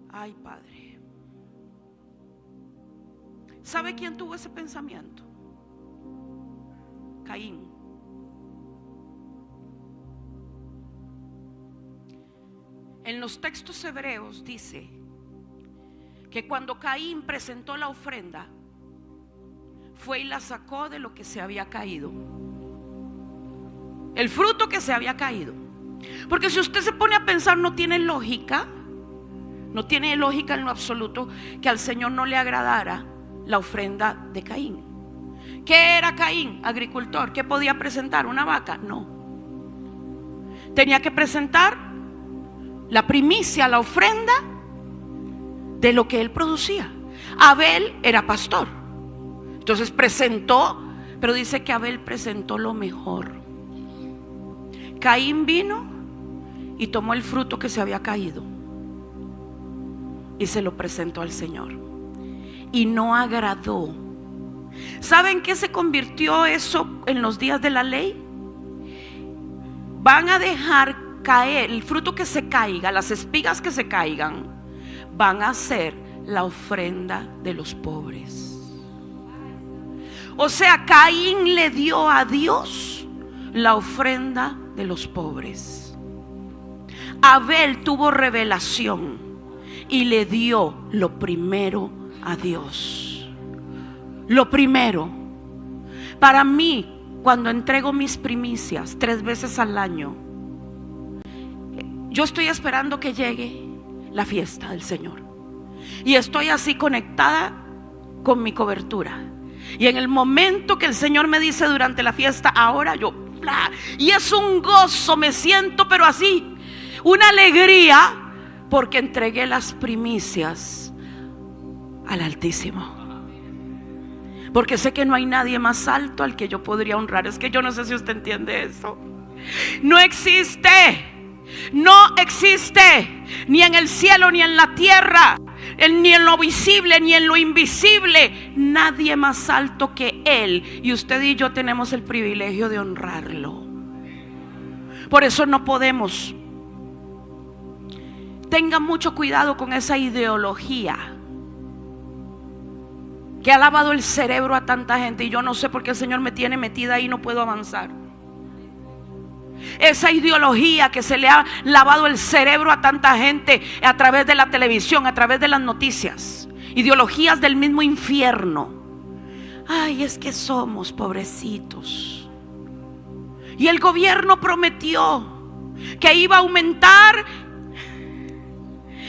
Ay, Padre. ¿Sabe quién tuvo ese pensamiento? Caín. En los textos hebreos dice que cuando Caín presentó la ofrenda, fue y la sacó de lo que se había caído, el fruto que se había caído. Porque si usted se pone a pensar, no tiene lógica en lo absoluto que al Señor no le agradara la ofrenda de Caín. ¿Qué era Caín? Agricultor. ¿Qué podía presentar? ¿Una vaca? No. Tenía que presentar la primicia, la ofrenda de lo que él producía. Abel era pastor, entonces presentó, pero dice que Abel presentó lo mejor. Caín vino y tomó el fruto que se había caído y se lo presentó al Señor y no agradó. ¿Saben qué se convirtió eso en los días de la ley? Van a dejar caer el fruto que se caiga, las espigas que se caigan van a ser la ofrenda de los pobres. O sea, Caín le dio a Dios la ofrenda de los pobres. Abel tuvo revelación y le dio lo primero a Dios. Lo primero. Para mí, cuando entrego mis primicias 3 veces al año, yo estoy esperando que llegue la fiesta del Señor. Y estoy así conectada con mi cobertura. Y en el momento que el Señor me dice durante la fiesta, ahora yo, y es un gozo, me siento pero así, una alegría, porque entregué las primicias al Altísimo. Porque sé que no hay nadie más alto al que yo podría honrar. Es que yo no sé si usted entiende eso. No existe, ni en el cielo, ni en la tierra, ni en lo visible, ni en lo invisible, nadie más alto que Él. Y usted y yo tenemos el privilegio de honrarlo. Por eso no podemos. Tenga mucho cuidado con esa ideología que ha lavado el cerebro a tanta gente. Y yo no sé por qué el Señor me tiene metida ahí y no puedo avanzar. Esa ideología que se le ha lavado el cerebro a tanta gente a través de la televisión, a través de las noticias. Ideologías del mismo infierno. Ay, es que somos pobrecitos. Y el gobierno prometió que iba a aumentar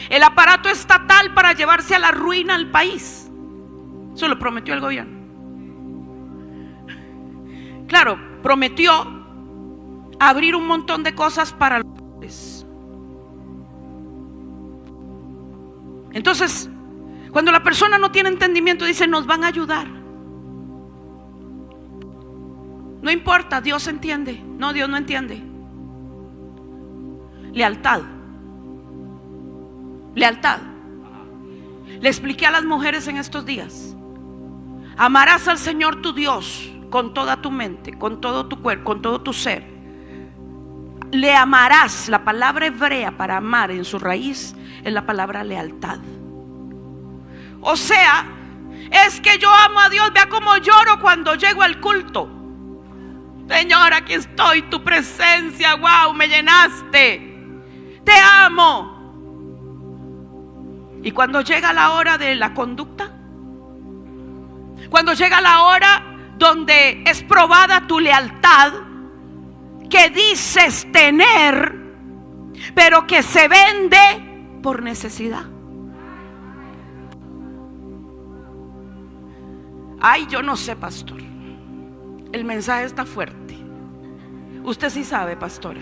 el aparato estatal para llevarse a la ruina al país. Eso lo prometió el gobierno. Claro, prometió abrir un montón de cosas para los pobres. Entonces, cuando la persona no tiene entendimiento, dice, nos van a ayudar. No importa, Dios entiende. No, Dios no entiende. Lealtad. Lealtad. Le expliqué a las mujeres en estos días: amarás al Señor tu Dios con toda tu mente, con todo tu cuerpo, con todo tu ser. Le amarás. La palabra hebrea para amar en su raíz es la palabra lealtad. O sea, es que yo amo a Dios. Vea cómo lloro cuando llego al culto. Señor, aquí estoy, tu presencia, wow, me llenaste, te amo. Y cuando llega la hora de la conducta, cuando llega la hora donde es probada tu lealtad, que dices tener, pero que se vende por necesidad. Ay, yo no sé, pastor. El mensaje está fuerte. Usted sí sabe, pastora.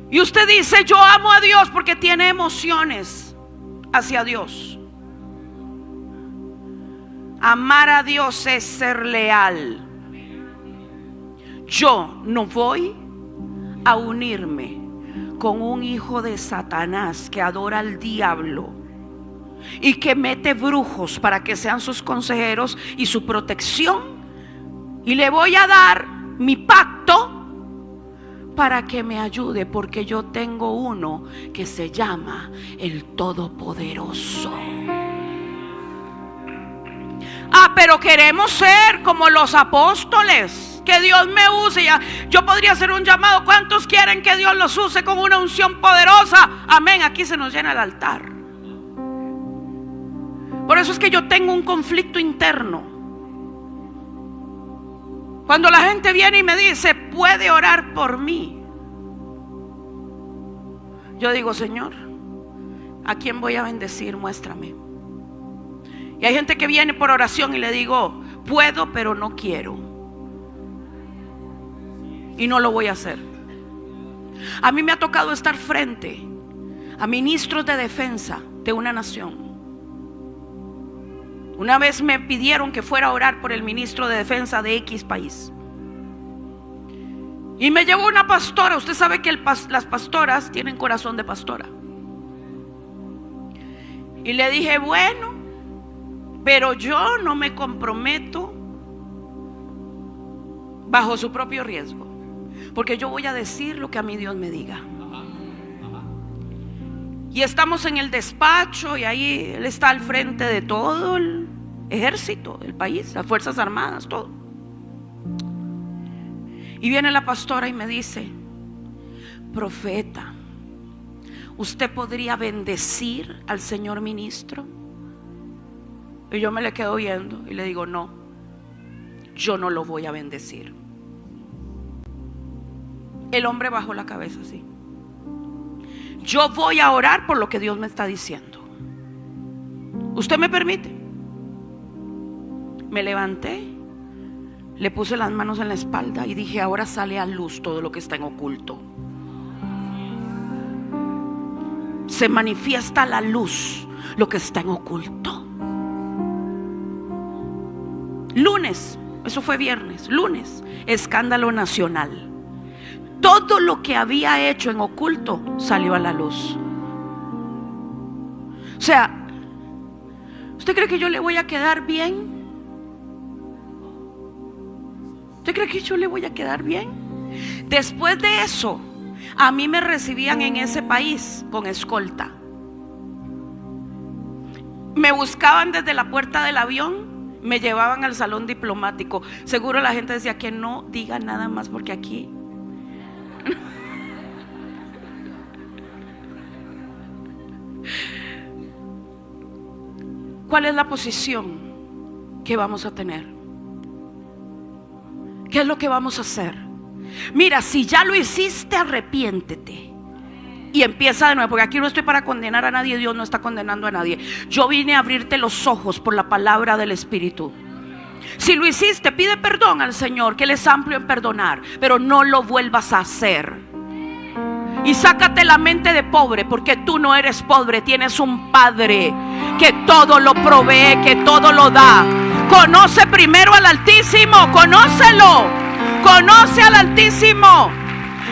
Y usted dice, yo amo a Dios, porque tiene emociones hacia Dios. Amar a Dios es ser leal. Yo no voy a unirme con un hijo de Satanás que adora al diablo y que mete brujos para que sean sus consejeros y su protección. Y le voy a dar mi pacto para que me ayude, porque yo tengo uno que se llama el Todopoderoso. Pero queremos ser como los apóstoles, que Dios me use. Yo podría hacer un llamado. ¿Cuántos quieren que Dios los use con una unción poderosa? Amén. Aquí se nos llena el altar. Por eso es que yo tengo un conflicto interno. Cuando la gente viene y me dice, ¿puede orar por mí? Yo digo, Señor, ¿a quién voy a bendecir? Muéstrame. Y hay gente que viene por oración y le digo, puedo, pero no quiero. Y no lo voy a hacer. A mí me ha tocado estar frente a ministros de defensa de una nación. Una vez me pidieron que fuera a orar por el ministro de defensa de X país. Y me llevó una pastora. Usted sabe que las pastoras tienen corazón de pastora. Y le dije, bueno, pero yo no me comprometo bajo su propio riesgo, porque yo voy a decir lo que a mí Dios me diga. Y estamos en el despacho y ahí él está al frente de todo el ejército del país, las fuerzas armadas, todo. Y viene la pastora y me dice, profeta, ¿usted podría bendecir al señor ministro? Y yo me le quedo viendo y le digo, no, yo no lo voy a bendecir. El hombre bajó la cabeza así. Yo voy a orar por lo que Dios me está diciendo. ¿Usted me permite? Me levanté, le puse las manos en la espalda y dije, ahora sale a luz todo lo que está en oculto. Se manifiesta a la luz lo que está en oculto. Lunes, eso fue viernes. Lunes, escándalo nacional. Todo lo que había hecho en oculto salió a la luz. O sea, ¿usted cree que yo le voy a quedar bien? ¿Usted cree que yo le voy a quedar bien? Después de eso, a mí me recibían en ese país con escolta. Me buscaban desde la puerta del avión, me llevaban al salón diplomático. Seguro la gente decía que no diga nada más porque aquí. ¿Cuál es la posición que vamos a tener? ¿Qué es lo que vamos a hacer? Mira, si ya lo hiciste, arrepiéntete y empieza de nuevo, porque aquí no estoy para condenar a nadie. Dios no está condenando a nadie. Yo vine a abrirte los ojos por la palabra del Espíritu. Si lo hiciste, pide perdón al Señor, que Él es amplio en perdonar, pero no lo vuelvas a hacer. Y sácate la mente de pobre, porque tú no eres pobre. Tienes un Padre que todo lo provee, que todo lo da. Conoce primero al Altísimo, conócelo. Conoce al Altísimo.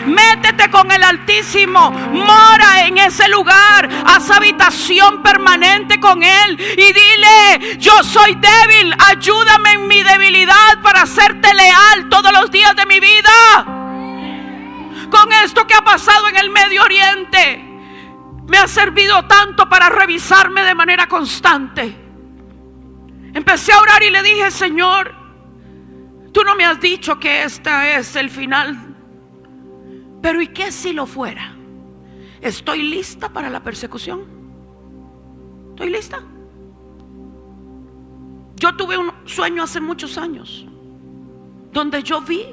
Métete con el Altísimo, mora en ese lugar, haz habitación permanente con Él y dile: yo soy débil, ayúdame en mi debilidad para serte leal todos los días de mi vida. Con esto que ha pasado en el Medio Oriente, me ha servido tanto para revisarme de manera constante. Empecé a orar y le dije: Señor, tú no me has dicho que este es el final. Pero ¿y qué si lo fuera? ¿Estoy lista para la persecución? ¿Estoy lista? Yo tuve un sueño hace muchos años donde yo vi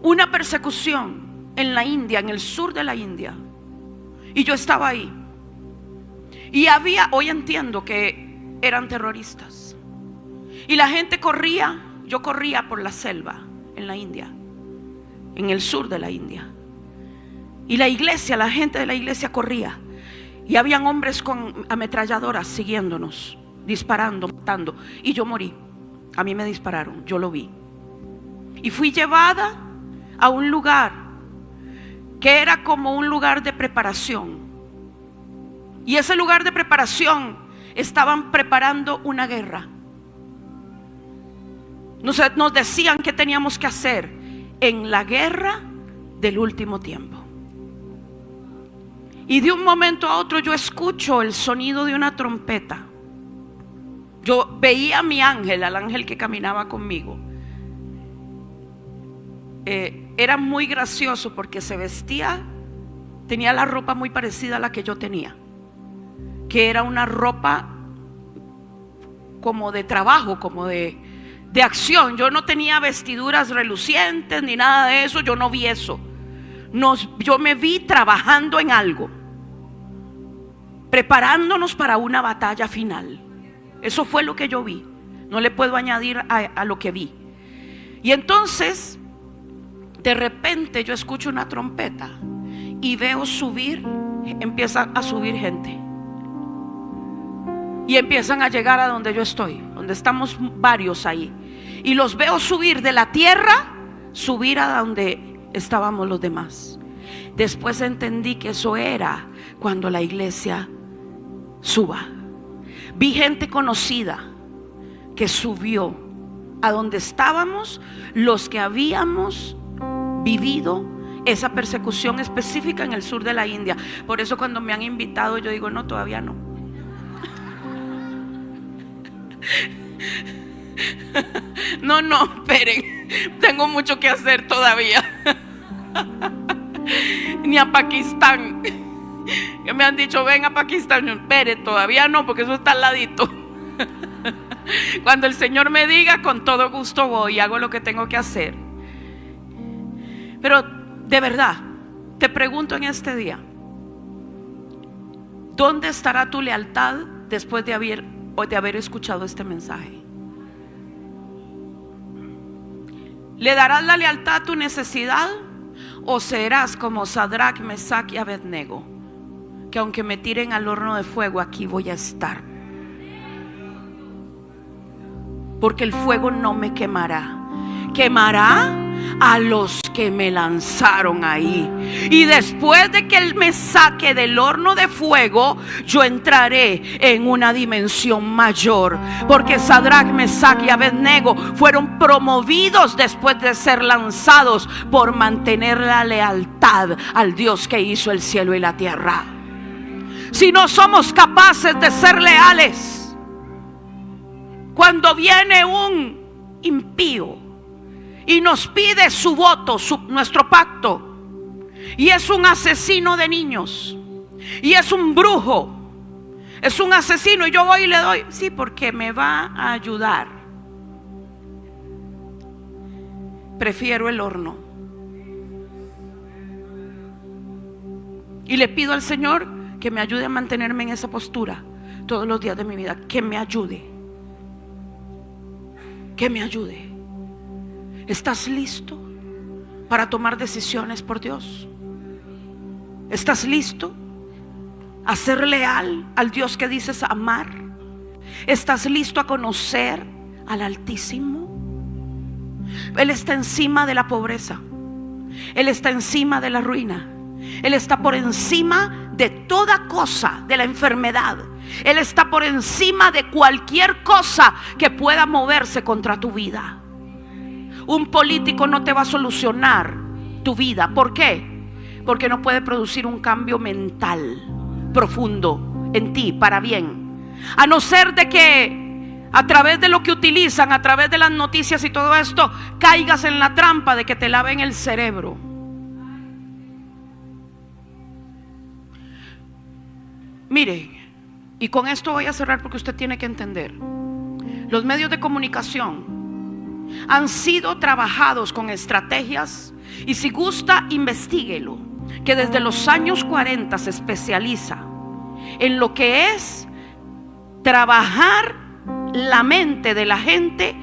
una persecución en la India, en el sur de la India, y yo estaba ahí. Y hoy entiendo que eran terroristas. Y la gente corría, yo corría por la selva en la India, en el sur de la India. Y la gente de la iglesia corría. Y habían hombres con ametralladoras siguiéndonos, disparando, matando. Y yo morí. A mí me dispararon, yo lo vi. Y fui llevada a un lugar que era como un lugar de preparación. Y ese lugar de preparación estaban preparando una guerra. Nos decían qué teníamos que hacer en la guerra del último tiempo. Y de un momento a otro yo escucho el sonido de una trompeta. Yo veía a mi ángel, al ángel que caminaba conmigo. Era muy gracioso porque se vestía, tenía la ropa muy parecida a la que yo tenía, que era una ropa como de trabajo, como de acción. Yo no tenía vestiduras relucientes ni nada de eso. Yo no vi eso. Yo me vi trabajando en algo, preparándonos para una batalla final. Eso fue lo que yo vi. No le puedo añadir a lo que vi. Y entonces de repente yo escucho una trompeta y veo subir, empieza a subir gente. Y empiezan a llegar a donde yo estoy, donde estamos varios ahí. Y los veo subir de la tierra, subir a donde estábamos los demás. Después entendí que eso era cuando la iglesia suba. Vi gente conocida que subió a donde estábamos los que habíamos vivido esa persecución específica en el sur de la India. Por eso cuando me han invitado yo digo: no, todavía no. No, esperen, tengo mucho que hacer todavía. ni a Pakistán. Que me han dicho, ven a Pakistán. Espere, todavía no, porque eso está al ladito. Cuando el Señor me diga, con todo gusto voy y hago lo que tengo que hacer. Pero de verdad, te pregunto en este día, ¿dónde estará tu lealtad después de haber escuchado este mensaje? ¿Le darás la lealtad a tu necesidad? ¿O serás como Sadrach, Mesach y Abednego, que aunque me tiren al horno de fuego, aquí voy a estar? Porque el fuego no me quemará, quemará a los que me lanzaron ahí. Y después de que Él me saque del horno de fuego, yo entraré en una dimensión mayor. Porque Sadrach, Mesach y Abednego fueron promovidos después de ser lanzados por mantener la lealtad al Dios que hizo el cielo y la tierra. Si no somos capaces de ser leales, cuando viene un impío y nos pide su voto, nuestro pacto, y es un asesino de niños, y es un brujo, es un asesino, y yo voy y le doy, sí, porque me va a ayudar, prefiero el horno. Y le pido al Señor que me ayude a mantenerme en esa postura todos los días de mi vida, que me ayude. Que me ayude. ¿Estás listo para tomar decisiones por Dios? ¿Estás listo a ser leal al Dios que dices amar? ¿Estás listo a conocer al Altísimo? Él está encima de la pobreza. Él está encima de la ruina. Él está por encima de toda cosa, de la enfermedad. Él está por encima de cualquier cosa que pueda moverse contra tu vida. Un político no te va a solucionar tu vida. ¿Por qué? Porque no puede producir un cambio mental profundo en ti para bien. A no ser de que a través de lo que utilizan, a través de las noticias y todo esto, caigas en la trampa de que te laven el cerebro. Mire, y con esto voy a cerrar porque usted tiene que entender, los medios de comunicación han sido trabajados con estrategias, y si gusta, investíguelo, que desde los años 40 se especializa en lo que es trabajar la mente de la gente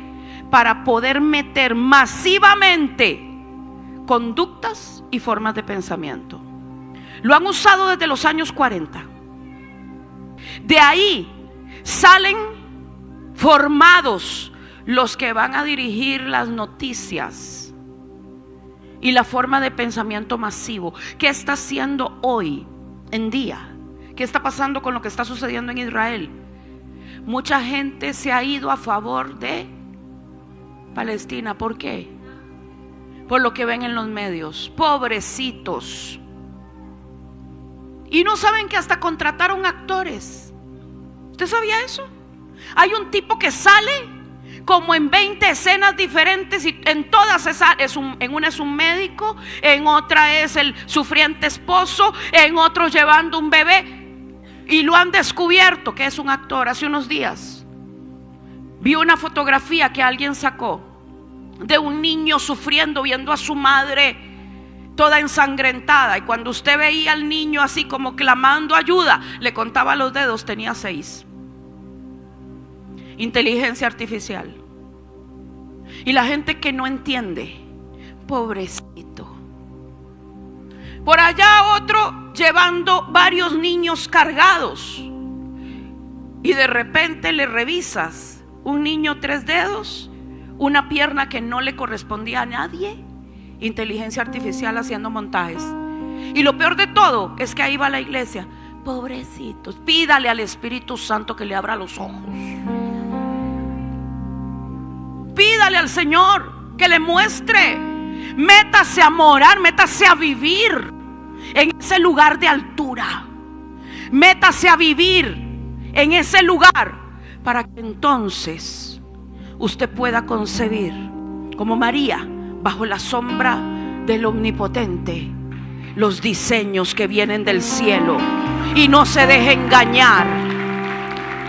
para poder meter masivamente conductas y formas de pensamiento. Lo han usado desde los años 40. De ahí salen formados los que van a dirigir las noticias y la forma de pensamiento masivo. ¿Qué está haciendo hoy en día? ¿Qué está pasando con lo que está sucediendo en Israel? Mucha gente se ha ido a favor de Palestina. ¿Por qué? Por lo que ven en los medios. Pobrecitos. Y no saben que hasta contrataron actores. ¿Usted sabía eso? Hay un tipo que sale como en 20 escenas diferentes, y en todas en una es un médico, en otra es el sufriente esposo, en otro llevando un bebé, y lo han descubierto que es un actor. Hace unos días vi una fotografía que alguien sacó de un niño sufriendo, viendo a su madre toda ensangrentada, y cuando usted veía al niño así como clamando ayuda, le contaba los dedos, tenía 6. Inteligencia artificial. Y la gente que no entiende, pobrecito. Por allá otro llevando varios niños cargados, y de repente le revisas un niño 3 dedos, una pierna que no le correspondía a nadie. Inteligencia artificial haciendo montajes. Y lo peor de todo es que ahí va la iglesia. Pobrecitos, pídale al Espíritu Santo que le abra los ojos. Pídale al Señor que le muestre. Métase a morar, métase a vivir en ese lugar de altura. Métase a vivir en ese lugar para que entonces usted pueda concebir como María, bajo la sombra del Omnipotente, los diseños que vienen del cielo y no se deje engañar